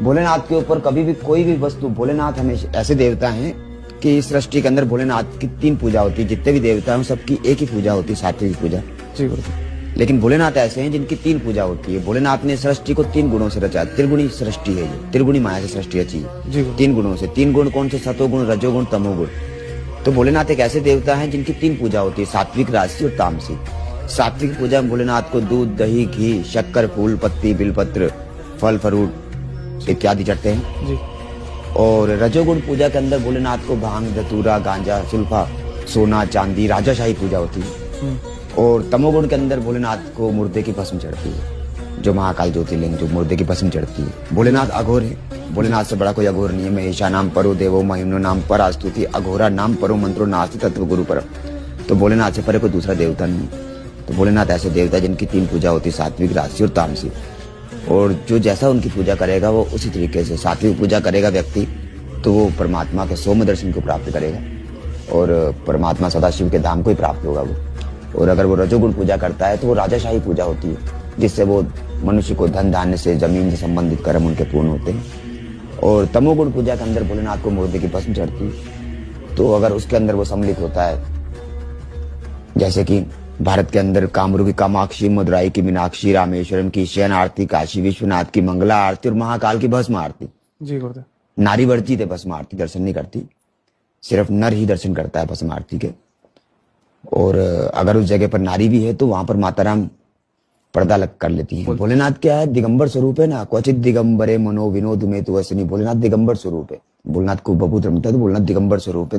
भोलेनाथ के ऊपर कभी भी कोई भी वस्तु, भोलेनाथ हमेशा ऐसे देवता हैं कि इस सृष्टि के अंदर भोलेनाथ की 3 पूजा होती है। जितने भी देवता हैं सबकी एक ही पूजा होती है, सात्विक पूजा। जी गुरुदेव। लेकिन भोलेनाथ ऐसे हैं जिनकी 3 पूजा होती है। भोलेनाथ ने सृष्टि को 3 गुणों से रचा, त्रिगुणी सृष्टि है ये, त्रिगुणी माया से सृष्टि रची है 3 गुणों से। 3 गुण कौन से? सतोगुण, रजोगुण, तमोगुण। तो भोलेनाथ एक ऐसे देवता हैं जिनकी 3 पूजा होती है, सात्विक, राजसी और तामसी। सात्विक पूजा में भोलेनाथ को दूध, दही, घी, शक्कर, फूल पत्ती, बिलपत्र, फल फ्रूट इत्यादि चढ़ते हैं जी। और रजोगुण पूजा के अंदर भोलेनाथ को भांग, धतूरा, गांजा, सुल्फा, सोना, चांदी, राजाशाही पूजा होती है। और तमोगुण के अंदर भोलेनाथ को मुर्दे की भस्म चढ़ती है, जो महाकाल ज्योतिर्लिंग, जो मुर्दे की भस्म चढ़ती है। भोलेनाथ अघोर है, भोलेनाथ से बड़ा कोई अघोर नहीं है। महेशा नाम परो देवो महिमनो नाम पर आस्तुति, अघोरा नाम परो मंत्रो नास्ति तत्व गुरु पर। तो भोलेनाथ से परे कोई दूसरा देवता नहीं। तो भोलेनाथ ऐसे देवता जिनकी 3 पूजा होती है, सात्विक, राजसी और तामसी। और जो जैसा उनकी पूजा करेगा वो उसी तरीके से, सात्विक पूजा करेगा व्यक्ति तो वो परमात्मा के सौम्य दर्शन को प्राप्त करेगा और परमात्मा सदाशिव के धाम को ही प्राप्त होगा वो। और अगर वो रजोगुण पूजा करता है तो वो राजाशाही पूजा होती है, जिससे वो मनुष्य को धन धान्य से, जमीन से संबंधित कर्म उनके पूर्ण होते हैं। और तमोगुण पूजा के अंदर भोलेनाथ को मुर्दे की भस्म चढ़ती है। तो अगर उसके अंदर वो सम्मिलित होता है, जैसे कि भारत के अंदर कामरू की कामाक्षी, मदुराई की मीनाक्षी, रामेश्वरम की शयन आरती, काशी विश्वनाथ की मंगला आरती और महाकाल की भस्म आरती। जी गुरुदेव। नारी वर्जित है भस्म आरती, दर्शन नहीं करती, सिर्फ नर ही दर्शन करता है भस्म आरती के। और अगर उस जगह पर नारी भी है तो वहां पर माताराम पर्दा लग कर लेती हैं। भोलेनाथ क्या है? दिगंबर स्वरूप है ना, क्वचित दिगंबरे मनो विनोद में तो वैसे नहीं। भोलेनाथ दिगंबर स्वरूप है, भोलेनाथ को बबूत रमता है तो भोलेनाथ दिगंबर स्वरूप है।